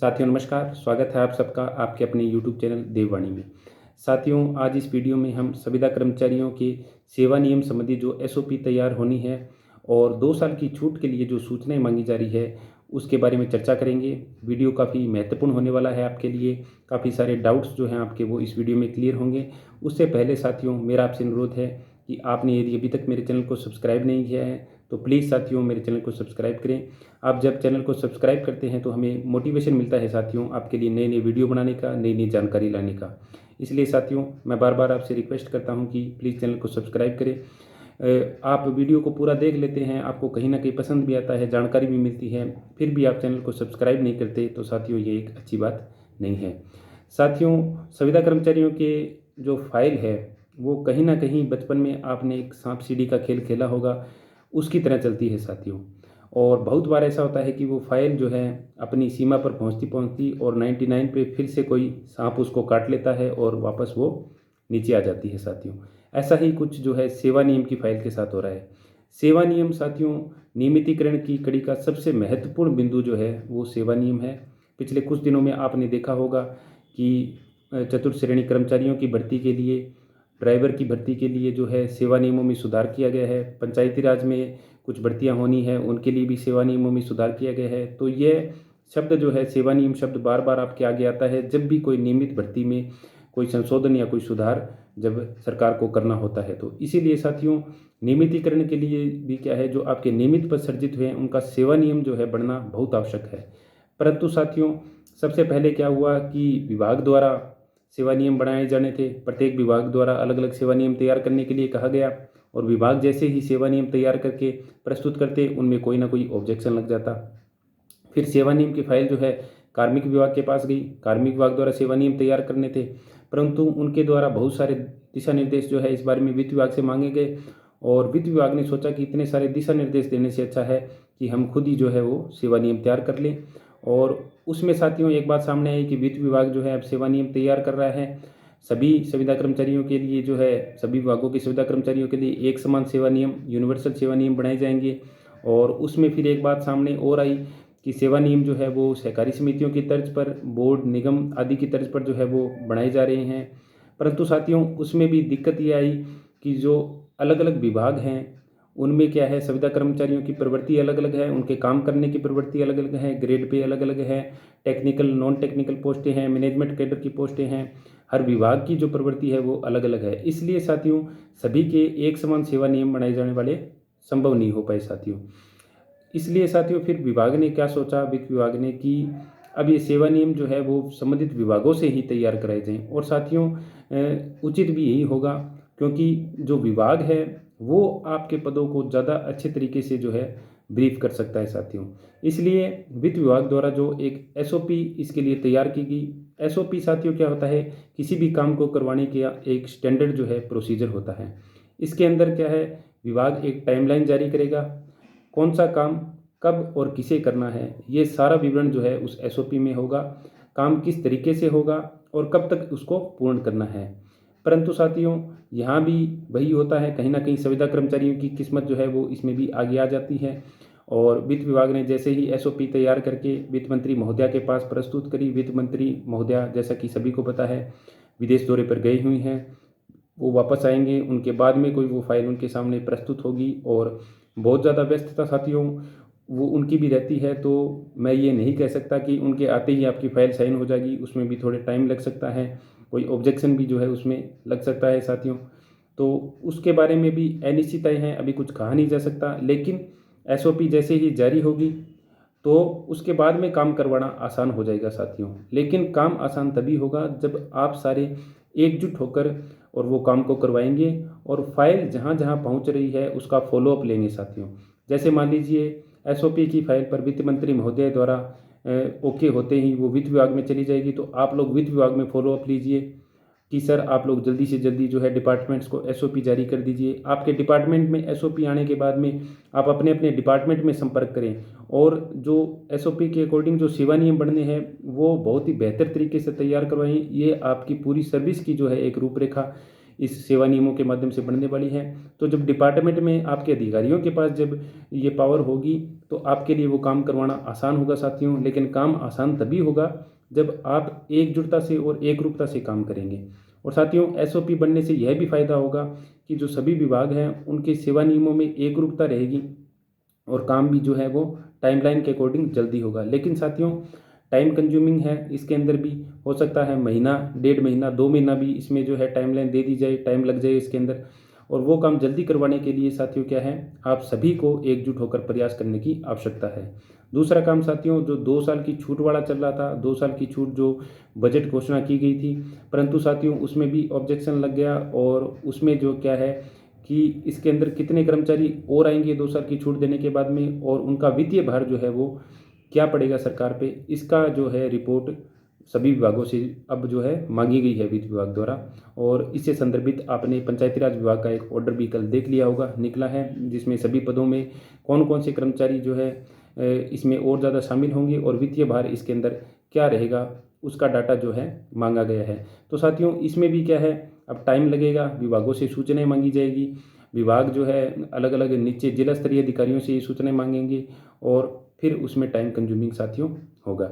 साथियों नमस्कार, स्वागत है आप सबका आपके अपने यूट्यूब चैनल देववाणी में। साथियों आज इस वीडियो में हम संविदा कर्मचारियों के सेवा नियम संबंधी जो एसओपी तैयार होनी है और 2 साल की छूट के लिए जो सूचनाएं मांगी जा रही है, उसके बारे में चर्चा करेंगे। वीडियो काफ़ी महत्वपूर्ण होने वाला है आपके लिए, काफ़ी सारे डाउट्स जो हैं आपके वो इस वीडियो में क्लियर होंगे। उससे पहले साथियों मेरा आपसे अनुरोध है कि आपने यदि अभी तक मेरे चैनल को सब्सक्राइब नहीं किया है तो प्लीज़ साथियों मेरे चैनल को सब्सक्राइब करें। आप जब चैनल को सब्सक्राइब करते हैं तो हमें मोटिवेशन मिलता है साथियों आपके लिए नए नए वीडियो बनाने का, नई नई जानकारी लाने का। इसलिए साथियों मैं बार बार आपसे रिक्वेस्ट करता हूं कि प्लीज़ चैनल को सब्सक्राइब करें। आप वीडियो को पूरा देख लेते हैं, आपको कहीं ना कहीं पसंद भी आता है, जानकारी भी मिलती है, फिर भी आप चैनल को सब्सक्राइब नहीं करते तो साथियों ये एक अच्छी बात नहीं है। साथियों संविदा कर्मचारियों के जो फाइल है वो कहीं ना कहीं बचपन में आपने एक सांप सीढ़ी का खेल खेला होगा, उसकी तरह चलती है साथियों। और बहुत बार ऐसा होता है कि वो फाइल जो है अपनी सीमा पर पहुंचती पहुंचती और 99 पे फिर से कोई सांप उसको काट लेता है और वापस वो नीचे आ जाती है साथियों। ऐसा ही कुछ जो है सेवा नियम की फाइल के साथ हो रहा है। सेवा नियम साथियों नियमितीकरण की कड़ी का सबसे महत्वपूर्ण बिंदु जो है वो सेवा नियम है। पिछले कुछ दिनों में आपने देखा होगा कि चतुर्थ श्रेणी कर्मचारियों की भर्ती के लिए, ड्राइवर की भर्ती के लिए जो है सेवा नियमों में सुधार किया गया है। पंचायती राज में कुछ भर्तियां होनी है उनके लिए भी सेवा नियमों में सुधार किया गया है। तो ये शब्द जो है सेवा नियम शब्द बार बार आपके आगे आता है जब भी कोई नियमित भर्ती में कोई संशोधन या कोई सुधार जब सरकार को करना होता है। तो इसीलिए साथियों नियमितीकरण के लिए भी क्या है, जो आपके नियमित पद सर्जित हुए हैं उनका सेवा नियम जो है बढ़ना बहुत आवश्यक है। परंतु साथियों सबसे पहले क्या हुआ कि विभाग द्वारा सेवा नियम बनाए जाने थे। प्रत्येक विभाग द्वारा अलग अलग सेवा नियम तैयार करने के लिए कहा गया और विभाग जैसे ही सेवा नियम तैयार करके प्रस्तुत करते उनमें कोई ना कोई ऑब्जेक्शन लग जाता। फिर सेवा नियम की फाइल जो है कार्मिक विभाग के पास गई। कार्मिक विभाग द्वारा सेवा नियम तैयार करने थे, परंतु उनके द्वारा बहुत सारे दिशा निर्देश जो है इस बारे में वित्त विभाग से मांगे गए और वित्त विभाग ने सोचा कि इतने सारे दिशा निर्देश देने से अच्छा है कि हम खुद ही जो है वो सेवा नियम तैयार कर लें। और उसमें साथियों एक बात सामने आई कि वित्त विभाग जो है अब सेवा नियम तैयार कर रहा है। सभी संविदा कर्मचारियों के लिए जो है सभी विभागों के संविदा कर्मचारियों के लिए एक समान सेवा नियम, यूनिवर्सल सेवा नियम बनाए जाएंगे। और उसमें फिर एक बात सामने और आई कि सेवा नियम जो है वो सहकारी समितियों की तर्ज पर, बोर्ड निगम आदि की तर्ज पर जो है वो बनाए जा रहे हैं। परंतु साथियों उसमें भी दिक्कत ये आई कि जो अलग अलग विभाग हैं उनमें क्या है संविदा कर्मचारियों की प्रवृत्ति अलग अलग है, उनके काम करने की प्रवृत्ति अलग अलग है, ग्रेड पे अलग अलग है, टेक्निकल नॉन टेक्निकल पोस्टें हैं, मैनेजमेंट कैडर की पोस्टें हैं। हर विभाग की जो प्रवृत्ति है वो अलग अलग है। इसलिए साथियों सभी के एक समान सेवा नियम बनाए जाने वाले संभव नहीं हो पाए साथियों। इसलिए साथियों फिर विभाग ने क्या सोचा, वित्त विभाग ने, कि अब ये सेवा नियम जो है वो संबंधित विभागों से ही तैयार कराए जाएं। और साथियों उचित भी यही होगा क्योंकि जो विभाग है वो आपके पदों को ज़्यादा अच्छे तरीके से जो है ब्रीफ कर सकता है साथियों। इसलिए वित्त विभाग द्वारा जो एक एसओपी इसके लिए तैयार की गई। एसओपी साथियों क्या होता है, किसी भी काम को करवाने का एक स्टैंडर्ड जो है प्रोसीजर होता है। इसके अंदर क्या है, विभाग एक टाइमलाइन जारी करेगा, कौन सा काम कब और किसे करना है ये सारा विवरण जो है उस एसओपी में होगा। काम किस तरीके से होगा और कब तक उसको पूर्ण करना है। परंतु साथियों यहाँ भी वही होता है, कहीं ना कहीं संविदा कर्मचारियों की किस्मत जो है वो इसमें भी आगे आ जाती है। और वित्त विभाग ने जैसे ही एसओपी तैयार करके वित्त मंत्री महोदया के पास प्रस्तुत करी, वित्त मंत्री महोदया जैसा कि सभी को पता है विदेश दौरे पर गई हुई हैं, वो वापस आएंगे, उनके बाद में कोई वो फाइल उनके सामने प्रस्तुत होगी। और बहुत ज़्यादा व्यस्तता साथियों वो उनकी भी रहती है, तो मैं ये नहीं कह सकता कि उनके आते ही आपकी फ़ाइल साइन हो जाएगी, उसमें भी थोड़े टाइम लग सकता है, कोई ऑब्जेक्शन भी जो है उसमें लग सकता है साथियों। तो उसके बारे में भी अनिश्चितताएं हैं, अभी कुछ कहा नहीं जा सकता। लेकिन एसओपी जैसे ही जारी होगी तो उसके बाद में काम करवाना आसान हो जाएगा साथियों। लेकिन काम आसान तभी होगा जब आप सारे एकजुट होकर और वो काम को करवाएंगे और फाइल जहाँ जहाँ पहुँच रही है उसका फॉलोअप लेंगे साथियों। जैसे मान लीजिए एसओपी की फाइल पर वित्त मंत्री महोदय द्वारा ओके होते ही वो वित्त विभाग में चली जाएगी, तो आप लोग वित्त विभाग में फॉलोअप लीजिए कि सर आप लोग जल्दी से जल्दी जो है डिपार्टमेंट्स को एसओपी जारी कर दीजिए। आपके डिपार्टमेंट में एसओपी आने के बाद में आप अपने अपने डिपार्टमेंट में संपर्क करें और जो एसओपी के अकॉर्डिंग जो सेवा नियम बनने हैं वो बहुत ही बेहतर तरीके से तैयार करवाएं। ये आपकी पूरी सर्विस की जो है एक रूपरेखा इस सेवा नियमों के माध्यम से बढ़ने वाली है। तो जब डिपार्टमेंट में आपके अधिकारियों के पास जब ये पावर होगी तो आपके लिए वो काम करवाना आसान होगा साथियों। लेकिन काम आसान तभी होगा जब आप एकजुटता से और एकरूपता से काम करेंगे। और साथियों, एसओपी बनने से यह भी फायदा होगा कि जो सभी विभाग हैं उनके सेवा नियमों में एकरूपता रहेगी और काम भी जो है वो टाइमलाइन के अकॉर्डिंग जल्दी होगा। लेकिन साथियों, टाइम कंज्यूमिंग है, इसके अंदर भी हो सकता है महीना, 1.5 महीना, 2 महीना भी इसमें जो है टाइमलाइन दे दी जाए, टाइम लग जाए इसके अंदर। और वो काम जल्दी करवाने के लिए साथियों क्या है, आप सभी को एकजुट होकर प्रयास करने की आवश्यकता है। दूसरा काम साथियों, जो 2 साल की छूट वाला चल रहा था, 2 साल की छूट जो बजट घोषणा की गई थी, परंतु साथियों उसमें भी ऑब्जेक्शन लग गया। और उसमें जो क्या है कि इसके अंदर कितने कर्मचारी और आएंगे 2 साल की छूट देने के बाद में, और उनका वित्तीय भार जो है वो क्या पड़ेगा सरकार पे, इसका जो है रिपोर्ट सभी विभागों से अब जो है मांगी गई है वित्त विभाग द्वारा। और इससे संदर्भित आपने पंचायती राज विभाग का एक ऑर्डर भी कल देख लिया होगा, निकला है, जिसमें सभी पदों में कौन कौन से कर्मचारी जो है इसमें और ज़्यादा शामिल होंगे और वित्तीय भार इसके अंदर क्या रहेगा, उसका डाटा जो है मांगा गया है। तो साथियों, इसमें भी क्या है, अब टाइम लगेगा, विभागों से सूचनाएं मांगी जाएगी, विभाग जो है अलग अलग नीचे जिला स्तरीय अधिकारियों से ये सूचनाएं मांगेंगे और फिर उसमें टाइम कंज्यूमिंग साथियों होगा।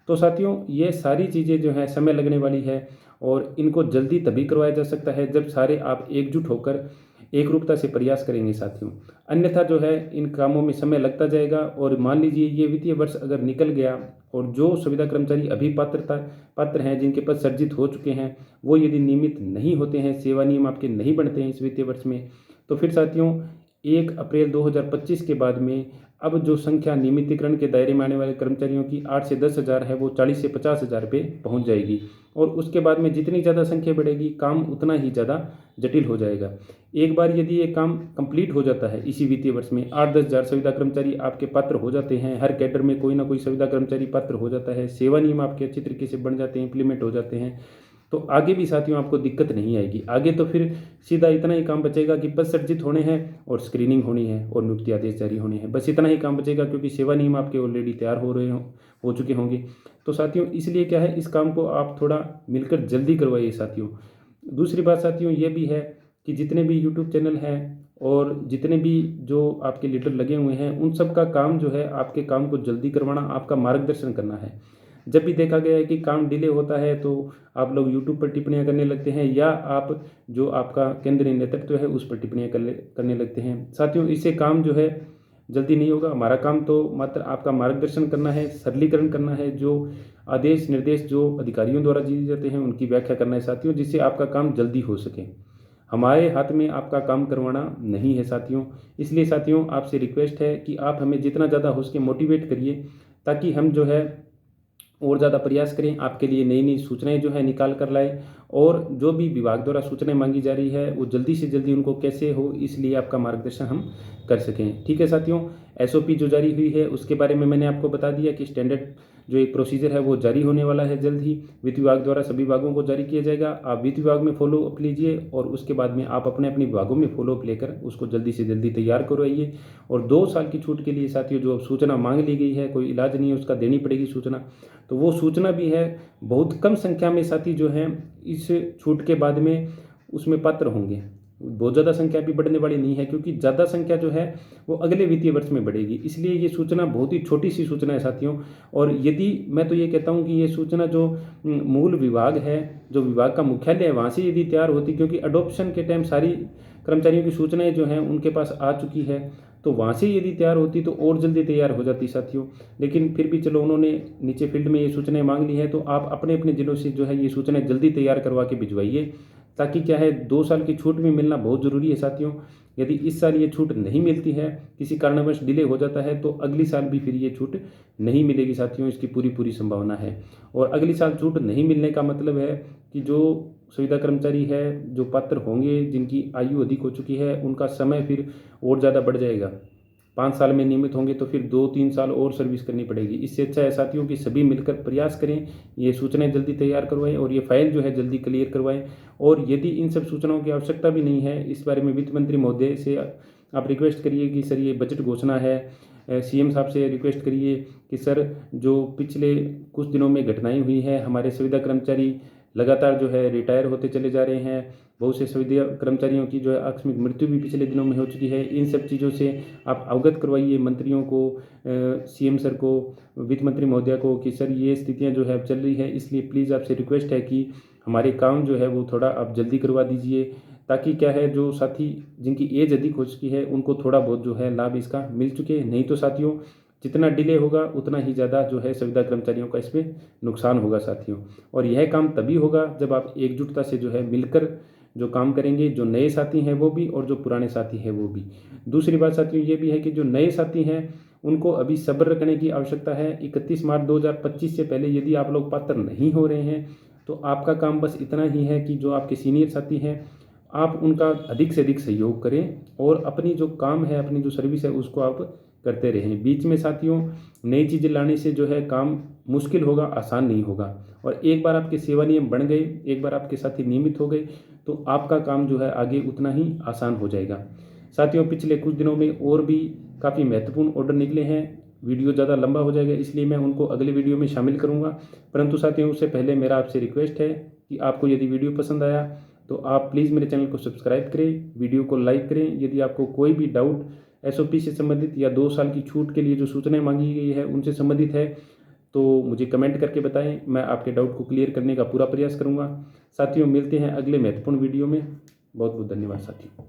तो साथियों, ये सारी चीज़ें जो है समय लगने वाली है और इनको जल्दी तभी करवाया जा सकता है जब सारे आप एकजुट होकर एकरूपता से प्रयास करेंगे साथियों। अन्यथा जो है इन कामों में समय लगता जाएगा। और मान लीजिए ये वित्तीय वर्ष अगर निकल गया और जो सुविधा कर्मचारी अभी पात्र हैं, जिनके पद सर्जित हो चुके हैं, वो यदि नियमित नहीं होते हैं, सेवा नियम आपके नहीं बनते हैं इस वित्तीय वर्ष में, तो फिर साथियों 1 अप्रैल 2025 के बाद में अब जो संख्या नियमितीकरण के दायरे में आने वाले कर्मचारियों की 8 से 10 हज़ार है, वो 40 से 50 हज़ार पे पहुंच जाएगी। और उसके बाद में जितनी ज़्यादा संख्या बढ़ेगी, काम उतना ही ज़्यादा जटिल हो जाएगा। एक बार यदि ये काम कंप्लीट हो जाता है इसी वित्तीय वर्ष में, 8-10 हज़ार संविदा कर्मचारी आपके पात्र हो जाते हैं, हर कैडर में कोई ना कोई संविदा कर्मचारी पात्र हो जाता है, सेवा नियम आपके अच्छी तरीके से बन जाते हैं, इंप्लीमेंट हो जाते हैं, तो आगे भी साथियों आपको दिक्कत नहीं आएगी। आगे तो फिर सीधा इतना ही काम बचेगा कि पद सर्जित होने हैं और स्क्रीनिंग होनी है और नियुक्ति आदेश जारी होने हैं, बस इतना ही काम बचेगा, क्योंकि सेवा नियम आपके ऑलरेडी तैयार हो चुके होंगे। तो साथियों, इसलिए क्या है, इस काम को आप थोड़ा मिलकर जल्दी करवाइए साथियों। दूसरी बात साथियों ये भी है कि जितने भी यूट्यूब चैनल हैं और जितने भी जो आपके लीडर लगे हुए हैं, उन सब का काम जो है आपके काम को जल्दी करवाना, आपका मार्गदर्शन करना है। जब भी देखा गया है कि काम डिले होता है तो आप लोग यूट्यूब पर टिप्पणियां करने लगते हैं, या आप जो आपका केंद्रीय नेतृत्व है उस पर टिप्पणियां करने लगते हैं। साथियों, इससे काम जो है जल्दी नहीं होगा। हमारा काम तो मात्र आपका मार्गदर्शन करना है, सरलीकरण करना है, जो आदेश निर्देश जो अधिकारियों द्वारा दिए जाते हैं उनकी व्याख्या करना है साथियों, जिससे आपका काम जल्दी हो सके। हमारे हाथ में आपका काम करवाना नहीं है साथियों। इसलिए साथियों, आपसे रिक्वेस्ट है कि आप हमें जितना ज़्यादा हो सके मोटिवेट करिए, ताकि हम जो है और ज़्यादा प्रयास करें, आपके लिए नई नई सूचनाएं जो है निकाल कर लाएं, और जो भी विभाग द्वारा सूचनाएं मांगी जा रही है वो जल्दी से जल्दी उनको कैसे हो, इसलिए आपका मार्गदर्शन हम कर सकें। ठीक है साथियों, एसओपी जो जारी हुई है उसके बारे में मैंने आपको बता दिया कि स्टैंडर्ड जो एक प्रोसीजर है वो जारी होने वाला है जल्द ही, वित्त विभाग द्वारा सभी विभागों को जारी किया जाएगा। आप वित्त विभाग में फॉलो अप लीजिए और उसके बाद में आप अपने अपने विभागों में फॉलो अप लेकर उसको जल्दी से जल्दी तैयार करवाइए। और 2 साल की छूट के लिए साथियों जो सूचना मांग ली गई है, कोई इलाज नहीं है उसका, देनी पड़ेगी सूचना, तो वो सूचना भी है। बहुत कम संख्या में साथी जो हैं इस छूट के बाद में उसमें पात्र होंगे, बहुत ज़्यादा संख्या भी बढ़ने वाली नहीं है, क्योंकि ज़्यादा संख्या जो है वो अगले वित्तीय वर्ष में बढ़ेगी। इसलिए ये सूचना बहुत ही छोटी सी सूचना है साथियों। और यदि मैं तो ये कहता हूँ कि ये सूचना जो मूल विभाग है, जो विभाग का मुख्यालय है, वहाँ से यदि तैयार होती, क्योंकि अडोप्शन के टाइम सारी कर्मचारियों की सूचनाएं जो हैं उनके पास आ चुकी है, तो वहाँ से यदि तैयार होती तो और जल्दी तैयार हो जाती साथियों। लेकिन फिर भी चलो, उन्होंने नीचे फील्ड में ये सूचनाएं मांग ली है, तो आप अपने अपने जिलों से जो है ये सूचनाएं जल्दी तैयार करवा के भिजवाइए, ताकि क्या है 2 साल की छूट भी मिलना बहुत ज़रूरी है साथियों। यदि इस साल ये छूट नहीं मिलती है, किसी कारणवश डिले हो जाता है, तो अगली साल भी फिर ये छूट नहीं मिलेगी साथियों, इसकी पूरी संभावना है। और अगली साल छूट नहीं मिलने का मतलब है कि जो सुविधा कर्मचारी है, जो पात्र होंगे, जिनकी आयु अधिक हो चुकी है, उनका समय फिर और ज़्यादा बढ़ जाएगा। 5 साल में नियमित होंगे तो फिर 2-3 साल और सर्विस करनी पड़ेगी। इससे अच्छा है साथियों कि सभी मिलकर प्रयास करें, ये सूचनाएं जल्दी तैयार करवाएं और ये फाइल जो है जल्दी क्लियर करवाएं। और यदि इन सब सूचनाओं की आवश्यकता भी नहीं है, इस बारे में वित्त मंत्री महोदय से आप रिक्वेस्ट करिए कि सर ये बजट घोषणा है, सीएम साहब से रिक्वेस्ट करिए कि सर जो पिछले कुछ दिनों में घटनाएं हुई हैं, हमारे सुविधा कर्मचारी लगातार जो है रिटायर होते चले जा रहे हैं। बहुत से संविदा कर्मचारियों की जो है आकस्मिक मृत्यु भी पिछले दिनों में हो चुकी है। इन सब चीज़ों से आप अवगत करवाइए मंत्रियों को, सीएम सर को, वित्त मंत्री महोदया को कि सर ये स्थितियाँ जो है अब चल रही है, इसलिए प्लीज़ आपसे रिक्वेस्ट है कि हमारे काम जो है वो थोड़ा आप जल्दी करवा दीजिए, ताकि क्या है जो साथी जिनकी एज अधिक हो चुकी है उनको थोड़ा बहुत जो है लाभ इसका मिल चुके। नहीं तो साथियों जितना डिले होगा उतना ही ज़्यादा जो है संविदा कर्मचारियों का इसमें नुकसान होगा साथियों। और यह काम तभी होगा जब आप एकजुटता से जो है मिलकर जो काम करेंगे, जो नए साथी हैं वो भी और जो पुराने साथी हैं वो भी। दूसरी बात साथियों ये भी है कि जो नए साथी हैं उनको अभी सब्र रखने की आवश्यकता है। 31 मार्च 2025 से पहले यदि आप लोग पात्र नहीं हो रहे हैं तो आपका काम बस इतना ही है कि जो आपके सीनियर साथी हैं आप उनका अधिक से अधिक सहयोग करें और अपनी जो काम है, अपनी जो सर्विस है उसको आप करते रहें। बीच में साथियों नई चीज़ें लाने से जो है काम मुश्किल होगा, आसान नहीं होगा। और एक बार आपके सेवा नियम बन गए, एक बार आपके साथी नियमित हो गए तो आपका काम जो है आगे उतना ही आसान हो जाएगा। साथियों पिछले कुछ दिनों में और भी काफ़ी महत्वपूर्ण ऑर्डर निकले हैं। वीडियो ज़्यादा लंबा हो जाएगा इसलिए मैं उनको अगले वीडियो में शामिल करूँगा। परंतु साथियों उससे पहले मेरा आपसे रिक्वेस्ट है कि आपको यदि वीडियो पसंद आया तो आप प्लीज़ मेरे चैनल को सब्सक्राइब करें, वीडियो को लाइक करें। यदि आपको कोई भी डाउट एसओपी से संबंधित या 2 साल की छूट के लिए जो सूचनाएं मांगी गई है उनसे संबंधित है तो मुझे कमेंट करके बताएं, मैं आपके डाउट को क्लियर करने का पूरा प्रयास करूंगा। साथियों मिलते हैं अगले महत्वपूर्ण वीडियो में। बहुत बहुत धन्यवाद साथियों।